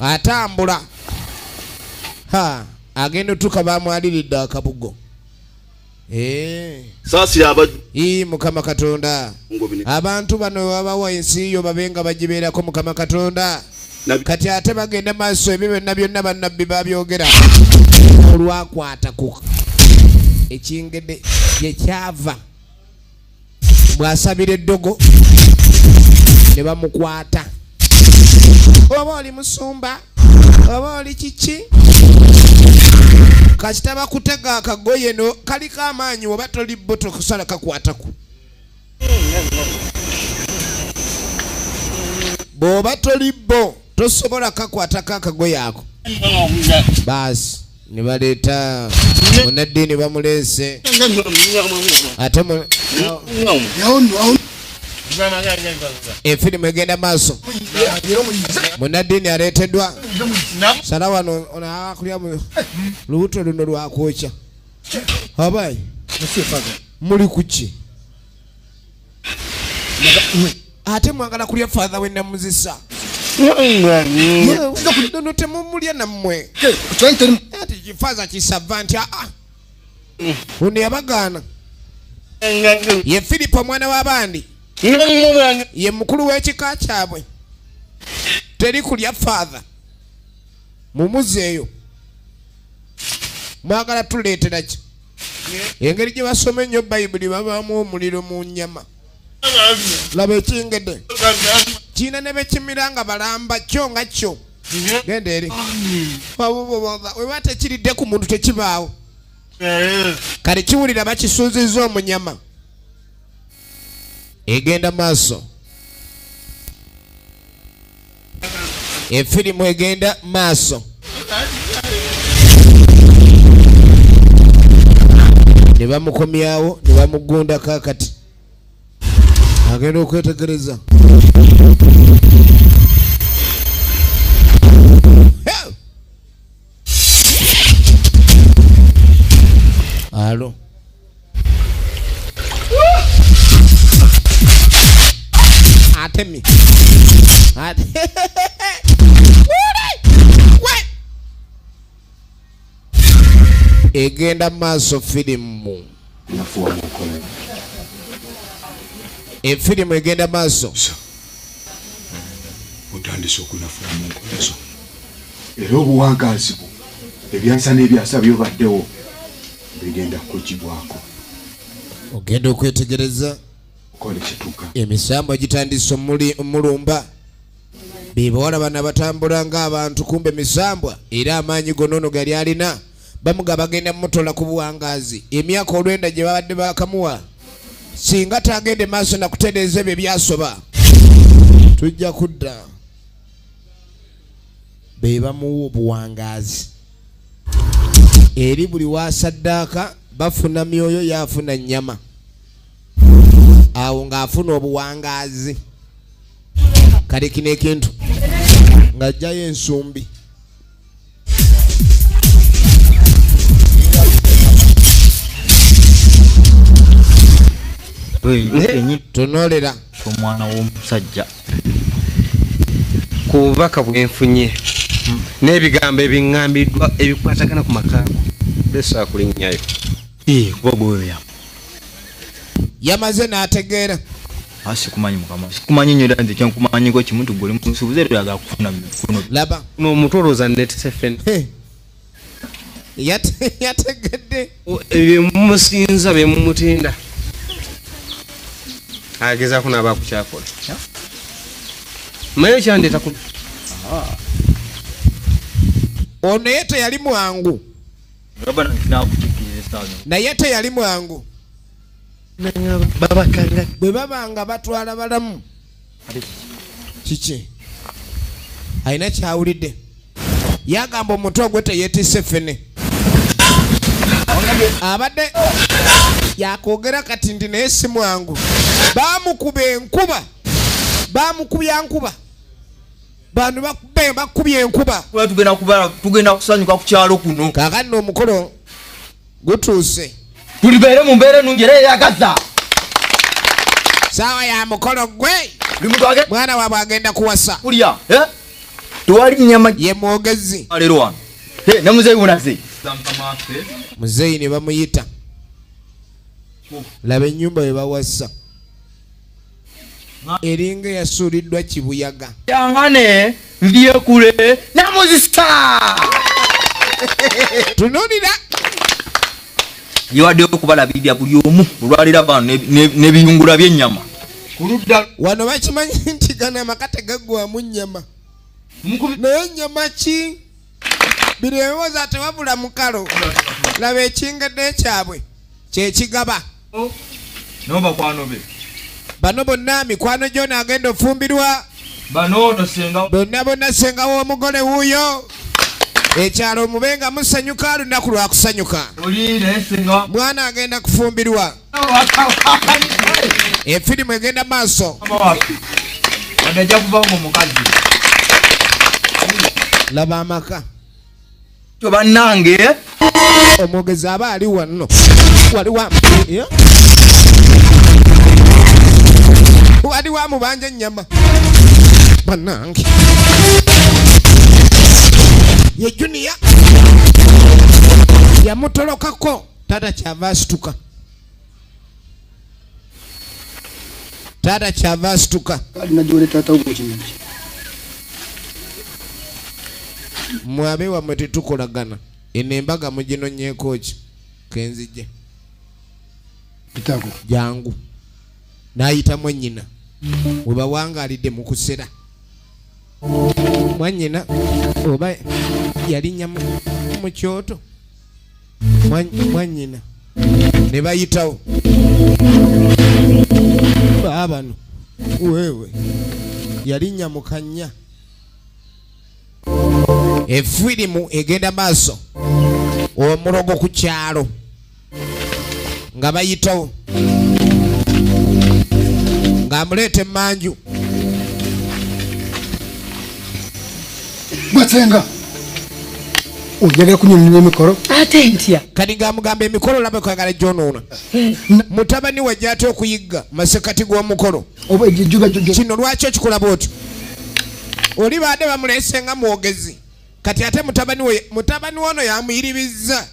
atambula agenda otuuka bamwaliridde akabugo saasi aba Mukama Katonda abantu bano babawa ensi yo babenga bagibeerako Mukama Katonda kati ate bagenda maaso ebyo byonna bannabbi babyogera olwakwata ku ekingede yekyava bw'asabira eddogo ne bamukwata oba oli musumba oba oli kiki kasita bakutega akagoye no kaliko amaanyi oba toli bo tokusala kakwataku bw'oba toli bo tosobola kakwatako akagoye ako basi ne baleeta munaddiini bamuleese ate efirimu egenda maaso munaddiini aleeteddwa sala wano onakulya lubuto luno lwakwokya abayi muli kuki ate mwagala kulya father we namuzisa nono temumulya nammwe ati kifaza kisava nti ono yabagaana ye Filipo mwana w'abandi ye mukulu w'ekika kyabwe teri kulya father mumuzeeyo mwagala tuleetera ki engeri gye basoma ennyo bayibuli babaamu omuliro mu nnyama laba ekingede China nebe chimiranga balamba kyonga kyo. Genda eri. We wate kiridde ku muntu tekibaawo. Kale kiwulira bakisuuziza omunyama. Egenda maaso. Efirimu egenda maaso. Ne bamukomyawo ne bamugunda kakati. Agenda okwetegereza. Alo. Atemi. Egenda maaso firimu. Nafuwa mukono. Efirimu egenda maaso. Otandise okunafuwa mukono. Era obuwangazi bwo ebyansa n'ebyasa byobaddewo bigenda kukibwako. Ogenda okwetegereza. Okole kituuka. Emisambo gitandise omulumba. Bebawala bana batambula ng'abantu kumbe misambwa era amaanyi gonono gali alina. Bamuga bagenda mutola ku buwangazi. Emyaka olwenda gye babadde bakamuwa. Singa tagende maaso na kutereeza ebyo byasoba. Tujja kudda. Be bamuwa obuwangazi. Eri buli wasaddaaka bafuna myoyo yafuna nnyama. Awo ng'afuna obuwangazi. Kale kino ekintu ng'ajjayo ensumbi. Tonolera omwana w'omusajja ku bubaka bwenfunye n'ebigambo ebiŋŋambiddwa ebikwatagana ku makago lesa kulinnyayo kuba gweya yamaze n'ategeera asikumanyi mukama sikumanyi nnyo era nze kyankumanyiko kimu nti gwe oli munsuubuze era oyagala kufuna kuno laba n'omutoloza netsefen yategedde ebyemusinza byemumutinda agezaako n'aba kukyakola mayo kyandeeta ku ono ye teyali mwangu naye teyali mwangu babakanga bwe babanga batwala balamu kiki alina kyawulidde yagamba omuntu ogwe teyeetisse ffene abadde yakwogera kati ndi naye si mwangu bamukuba enkuba bamukubya nkuba bantu bakubye enkuba tugenda kusanyuka ku kyalo kuno kakati omukolo gutuuse tulibeere mu mbeera ennungi era eyagaza saawa ya mukolo gwe mwana waabwe agenda kuwasa kulya tewali nyama ye mwogezi leero wano ne muzeeyi wunaze muzeeyi ne bamuyita laba ennyumba we bawasa eringa yasuuliddwa kibuyaga yangane ndyekule namuzisa tunulira yewaddeyo okubalabirira buli omu olwalira bano n'ebiyungula by'ennyama wano bakimanyi nti gano amaka tegaggwamu nnyama naye ennyama ki bino ebibooza tewabula mukalo laba ekingedde kyabwe kyekigaba bano bonna mikwano gyo naagenda ofumbirwa bonna senga w'omugole wuuyo ekyalo omubenga musanyuka lunaku lwa kusanyuka mwana agenda kufumbirwa efirimu egenda maaso laba amaka bannange omwogezi aba ali wano wali wamubanja ennyama bannange ye Junior yamutolokako tata kyava asituka mwabe wamwe tetukolagana eno embaga muginonyeeko ki kenzije jangu n'ayitamu nnyina we bawangalidde mu kusera. Mwannyina oba yalinnya mu kyoto. Mwannyina ne bayitawo baabano wewe yalinnya mu kannya. Efirimu egenda maaso omulogo ku kyalo nga bayitawo ng'amuleeta emmanju. Gwasenga ojagala kunyumya emikolo ate ntya kati ng'amugamba emikolo labe kwagala gyonoona. Mutabani we gy'ate okuyigga masekati g'omukolo. Kino lwaki okikola bw'otyo? Oli baadde bamuleese nga mwogezi kati ate mutabani ono yamuyiribizza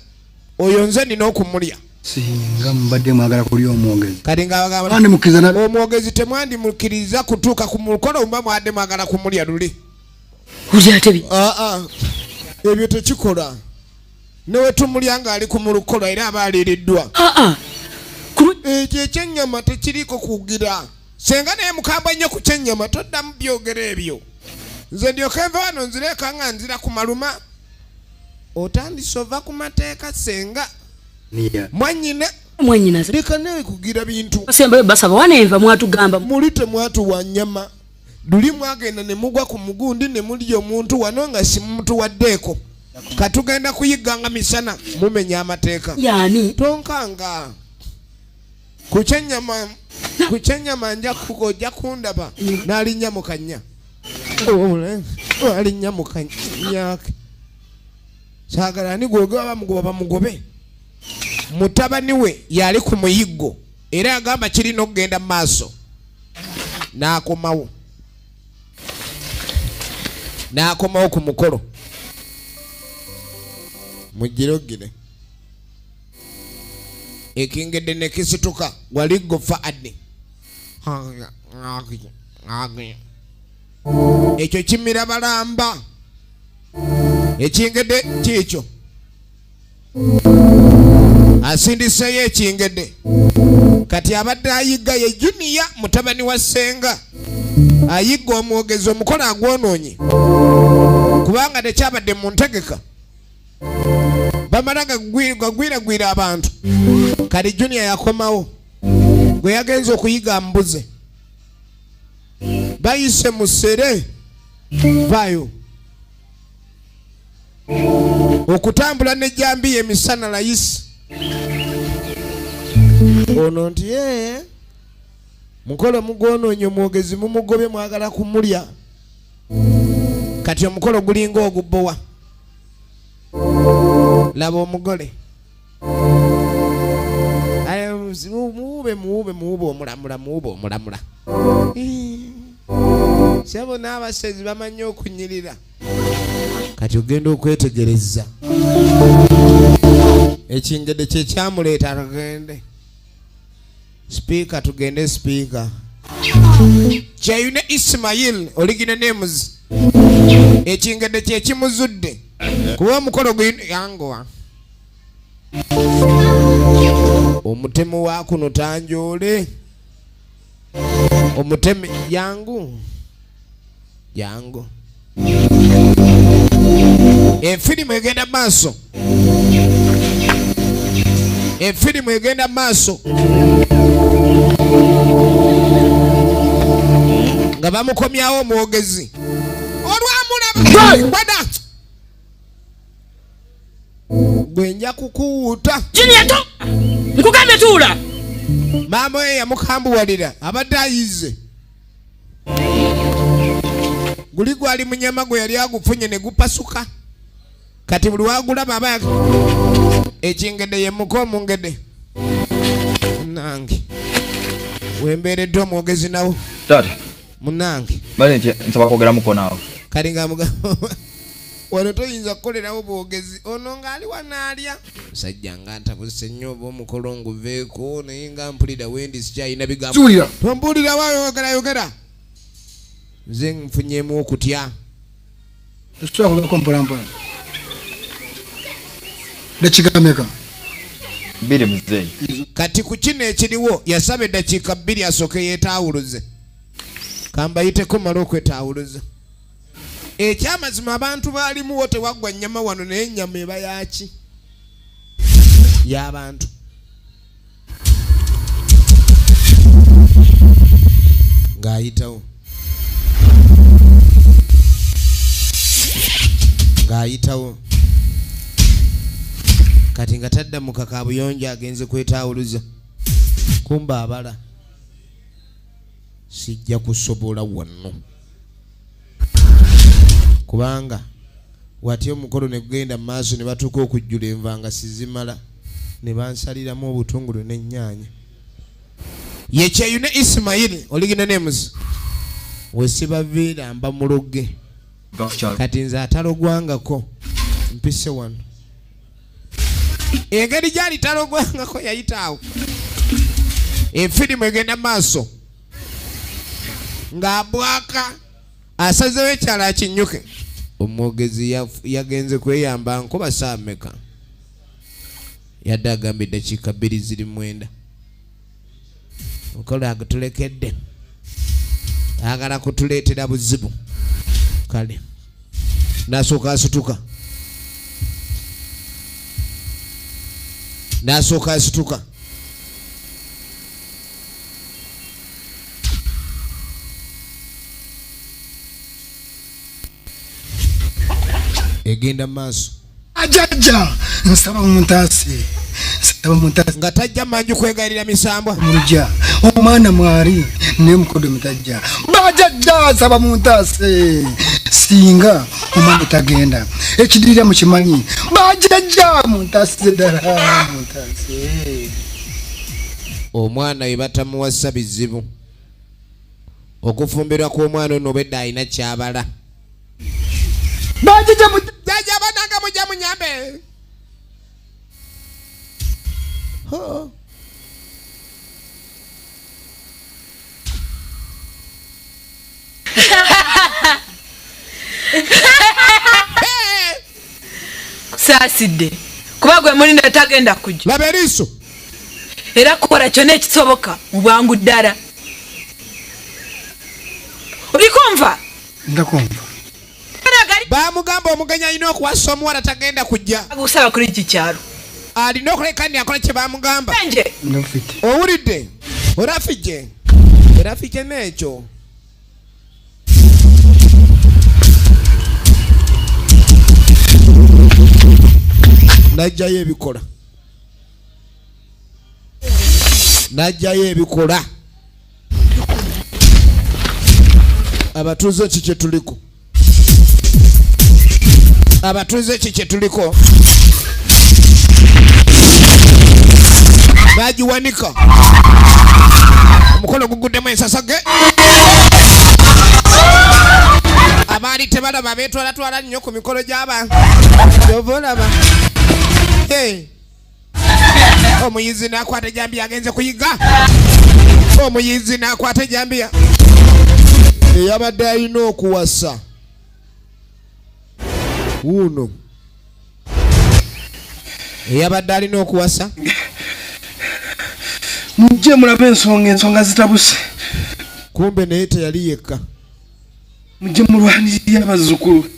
oyo nze nina okumulya. Singa mbadde mwagala kulya omwogezi kati ng'abagamba omwogezi temwandimukkiriza kutuuka ku mukolo mba mwadde mwagala kumulya luli. Ebyo tekikola. Newe tumulya ng'ali ku mukolo era aba aliiriddwa. Ekyo ekyennyama tekiriiko kugira. Senga naye mukambwe nnyo ku kyennyama toddamu byogera ebyo. Nze ndyoka enva wano nzireka nga nzira ku maluma. Otandise ova ku mateeka senga. Mwannyina leka nawe kugira bintu. basaba wanenva mwatugamba muli temwatuwa nnyama. Luli mwagenda ne mugwa ku mugundi ne mulya omuntu wano nga si mumutuwaddeeko. Katugenda kuyigga nga misana mumenya amateeka. Yani tonkanga ku kyennyama nja ojja kundaba n'alinnya mu kannya. Alinnya mu kannya ke. Saagala ani gwogewa bamugoba bamugobe. Mutabani we yali ku muyiggo era yagamba kirina okugenda mu maaso. N'akomawo ku mukolo. Mugirogire ekingedde ne kisituka wali gofa adde. Ekyo kimira balamba. Ekingedde kiikyo asindiseyo ekingedde. Kati abadde ayigga ye Junior mutabani wa Senga. Ayigga omwogezi omukolo agwonoonye kubanga tekyabadde mu ntegeka. Bamala gagwiragwira abantu. Kati Junior yakomawo gwe yagenza okuyigga mbuze. Bayise musere vayo okutambula n'ejjambiya emisana layisi. Ono nti mukolo mugwonoonye omwogezi mumugobye mwagala kumulya. Kati omukolo gulinga ogubbowa. Laba omugole muwube omulamula. Sebo n'abasezi bamanyi okunyirira. Kati ogenda okwetegereza. Ekingedde kye kyamuleeta tugende. Speaker tugende speaker. Kyayune Ismail original names. Ekingedde kye kimuzudde. Kuba omukolo yangowa. Omutemu wa kuno tanjole. Omutemi yangu. Efirimu egenda maaso. Nga bamukomyawo omwogezi. Olwamulaba. Gwenja kukuwuuta. Junior nkugambye tuula. Maama we yamukambuwalira abadde ayize. Guli gwali munyama gwe yali agufunye ne gupasuka. Kati buli wagulaba aba ekingedde ye muko omungedde. Munange wembeeredde omwogezi nawo. Taata munange bale nsaba kwogera muko naawe. Kali ng'amugamba wano toyinza kukolerawo bwogezi ono ng'ali wanaalya. Musajja nga ntabuse nnyo oba omukolo nguveeko naye nga mpulira wendi sikyayina bigambo. Tompulira waayo yogera. Nze nfunyeemu okutya. Tusobola kugako mpolampola. Dakiika 2 muzeeyi. Kati ku kino ekiriwo yasaba eddakiika 2 asooke yeetaawuluze. kamba yiteko malo okwetawuluza ekyamazima abantu baalimu wote wagwa nnyama wano naye ennyama eba yaki y'abantu ng'ayitawo kati nga tadda mu kakabuyonjo agenze kwetawuluza kumba abala sijja kusobola wano kubanga wati omukolo ne gugenda mu maaso ne batuuka okujjula enva nga sizimala ne bansaliramu obutungulu n'ennyaanya yekyeyune Ismail oligina names wesiba viira mba muloge kati nze atalogwangako mpise wano engeri gyali talogwangako yayitaawo efirimu egenda maaso ng'abwaka asazewo ekyala akinyuke omwogezi yagenze kweyamba nkoba saameka yadde agamba eddakiika 2:09 okola agutulekedde agala kutuleetera buzibu kale nasooka asituka egenda maaso ajajja nsaba muntasi nga tajja manju kwegalira misambwa mujja omwana mwari ne mukodo mutajja bajajja nsaba muntasi singa omwana tagenda ekidirira mukimanyi bajajja muntasi ddala muntasi omwana we batamuwasa bizibu okufumbirwa kw'omwana ono obedda alina kyabala jajja bananga mujja munyambe saasidde kuba gwe mulina tagenda kujja laba eriiso era kukola kyonna ekisoboka mu bwangu ddala olikumva ndakumva bamugamba omugenya alina okuwasa omuwala tagenda kujja agusaba kuli kikyalo alina okuleka ndi akola kye bamugamba ndafite owulidde orafije n'ekyo najjayo ebikola abatuuze ki kye tuliko bagiwanika omukono guguddemu ensasage abaali tebalaba beetwalatwala nnyo ku mikolo gy'abantu kyova olaba omuyizi n'akwata ejambiya agenze kuyiga omuyizi n'akwata ejambiya eyabadde alina okuwasa wuno eyabadde alina okuwasa mujje mulabe ensonga zitabuse kumbe naye teyali yekka mujje mulwanirire abazzukulu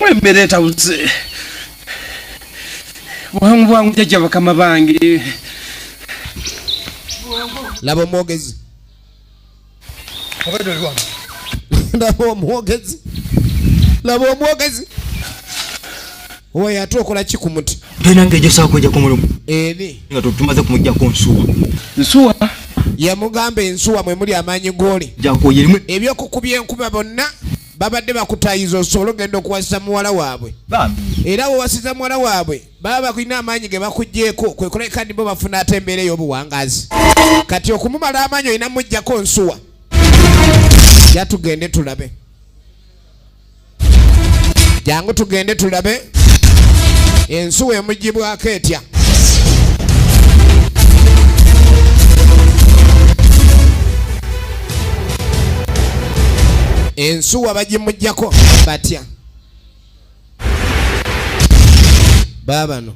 mwembeera etabuse bwangu jajja bakama bange laba omwogezi laba omwogezi oyo ate okola ki ku muti nange ejosaa kwejja ku mulimu eri nga tumaze kumujjako nsuwa yamugamba ensuwa mwe muli amaanyi gooli ebyokukubya enkuba bonna babadde bakutayiza osobola ogenda okuwasa muwala waabwe era wowasiza muwala waabwe baba bakulina amaanyi ge bakugjeeko kwekoleka nibo bafuna ate embeera ey'obuwangazi kati okumumala amaanyi olina mujjako nsuwa tugende tulabe jangu tugende tulabe ensuwa emugibwako etya ensuwa bagimujjako batya babano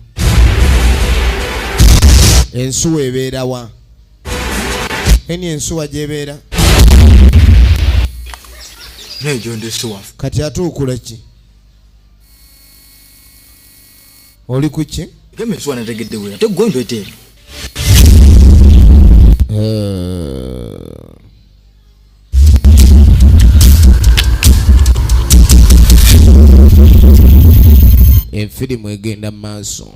ensuwa ebeera wa eni ensuwa gyebeera nejo ndesuwafu kati atuukula ki oli ku ki gemeswa nategedde wera tegonjo eteri efirimu egenda maaso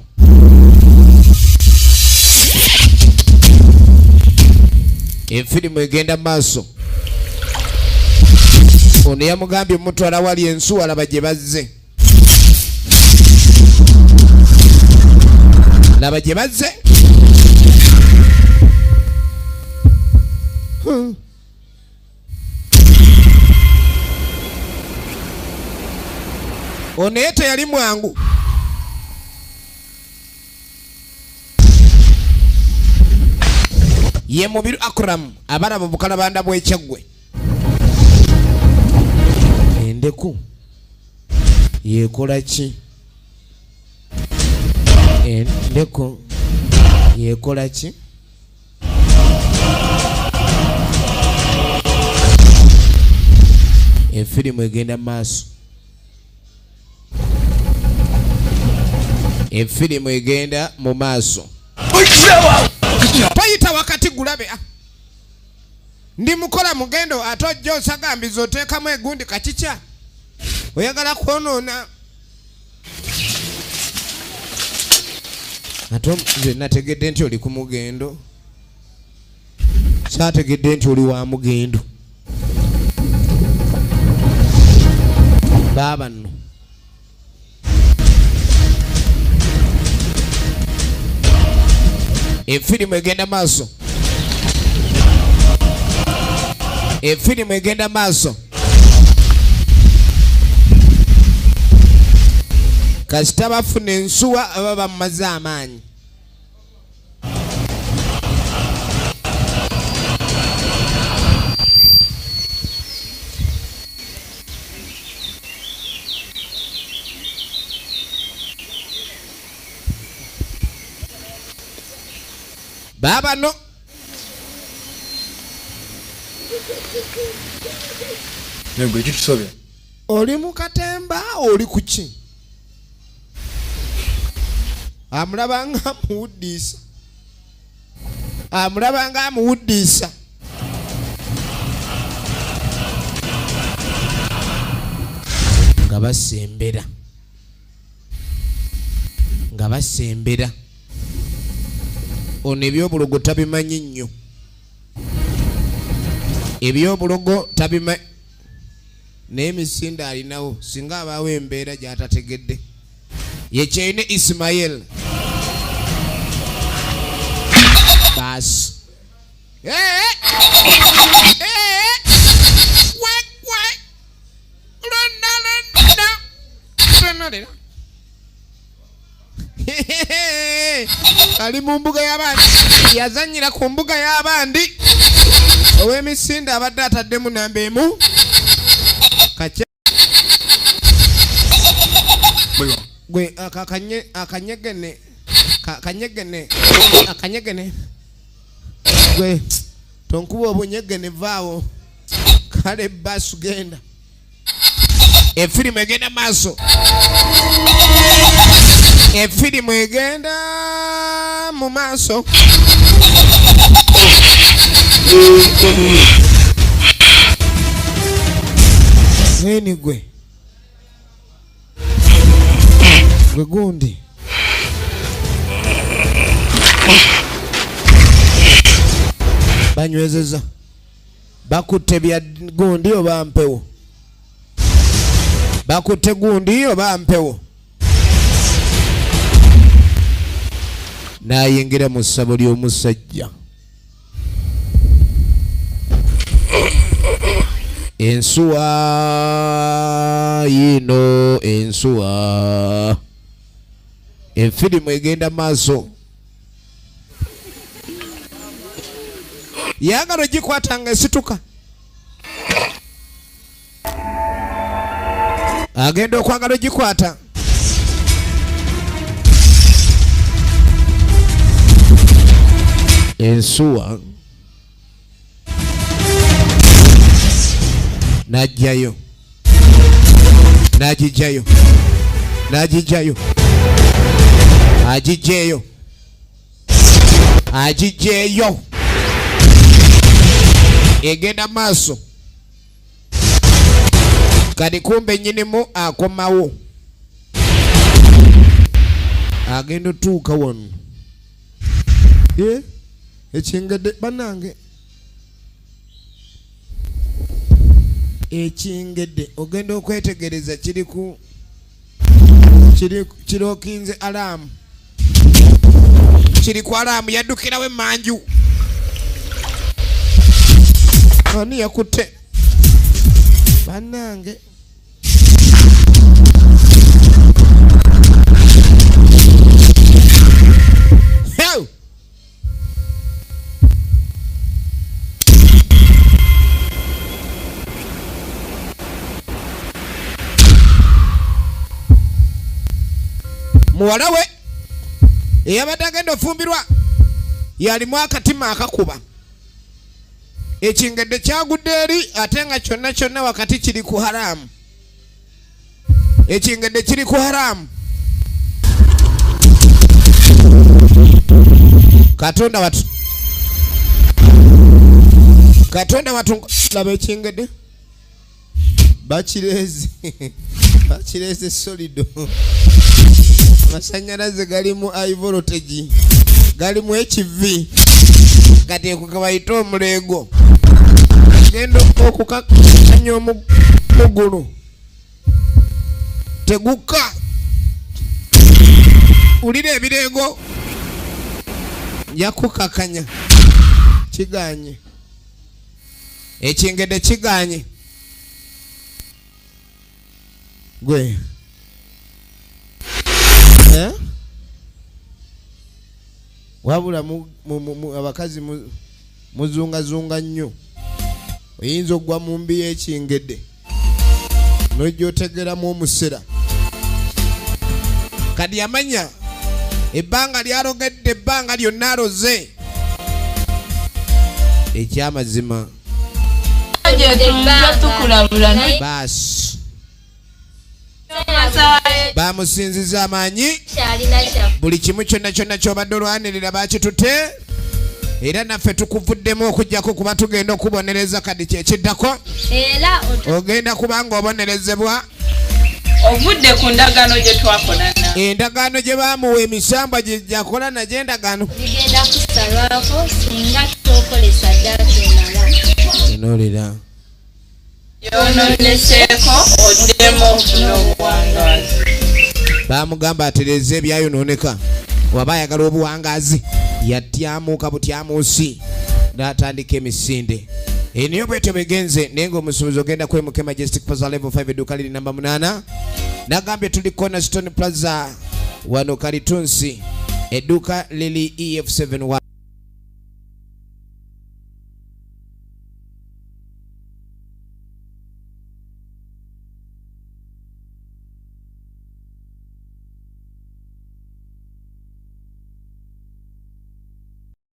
efirimu egenda maaso ono yamugambye mutwala wali ensuwa laba gye bazze laba gye bazze ono ye teyali mwangu ye mubiru akram abalaba bukalabanda bw'ekyaggwe endeku yekola ki endeku yekola ki efirimu egenda maaso efirimu egenda mu maaso toyita wakati gulabe ndi mukola mugendo ate ojja osagambiza oteekamu egundi kakikya oyagala kwonoona ate nze nategedde nti oli ku mugendo saategedde nti oli wa mugendo baaba nno efirimu egenda maaso efirimu egenda maaso kasita bafuna ensuwa aba bamaze amaanyi baba no nego ekitusobya oli mu katemba oli ku ki amulaba nga amuwuddisa nga basembera ono ebyobulogo tabimanyi nnyo ebyobulogo tabimanyi naye emisinde alinawo singa abaawo embeera gy'atategedde yekyeyine Ismail baasi ali mu mbuga y'abandi yazanyira ku mbuga y'abandi ow'emisinde abadde ataddemu namba emu gwe akanyegene gwe tonkuba obunyegene vaawo kale basu genda efirimu egenda maaso efirimu egenda mu maaso eni gwe gundi banywezeza bakutte bya gundi oba mpewo bakutte gundi oba mpewo nayingira mu ssabo ly'omusajja ensuwa yino ensuwa efirimu egenda maaso yagala ogikwata nga esituka agenda okwagala ogikwata ensuwa najjayo nagijayo agijeyo egenda maaso kati kumbe nyinimu akomawo agenda otuuka wano ekingedde banange ekingedde ogenda okwetegereza kirokinze alaamu kiri ku alaamu yaddukirawo emanju ani yakutte banange muwala we eyabadde agenda ofumbirwa yalimu akatima akakuba ekingedde kyagudde eri ate nga kyonna wakati kiri ku haramu ekingedde kiri ku haramu katonda watu laba ekingedde bakireze solido amasanyalaze gali mu high voltage gali mu HV gateeko kabayita omuleego genda okukakanya omugulu tegukka ulira ebireego njakukakanya kiganye ekingedde kiganye gwe wabula abakazi muzungazunga nnyo oyinza okugwa mu mbi y'ekingedde nojja otegeramu omusera kati yamanya ebbanga lyalogedde ebbanga lyonna aloze ekyamazima baasi bamusinziza amaanyi buli kimu kyonna kyobadde olwanirira bakitute era naffe tukuvuddemu okujjako kuba tugenda okubonereza kadi kyekiddako ogenda kubanga obonerezebwa ovudde ku ndagaano gye twakolana endagaano gye baamuwa emisambwa gyejakola nagyo endagaano zigenda kusalwako singa tokolesa ddala enolera yononeseeko oddemu n'obuwangaazi bamugamba atereze ebyayononeka waba ayagala obuwangaazi yatyamuka butyamuusi n'atandika emisinde niyo bwetyo bigenze naye ng'omusuubuzi ogenda kwemuka Majestic Plaza level 5 edduuka liri namba 8 nagambye tuli Cornerstone Plaza wano Kalitunsi edduuka liri EF71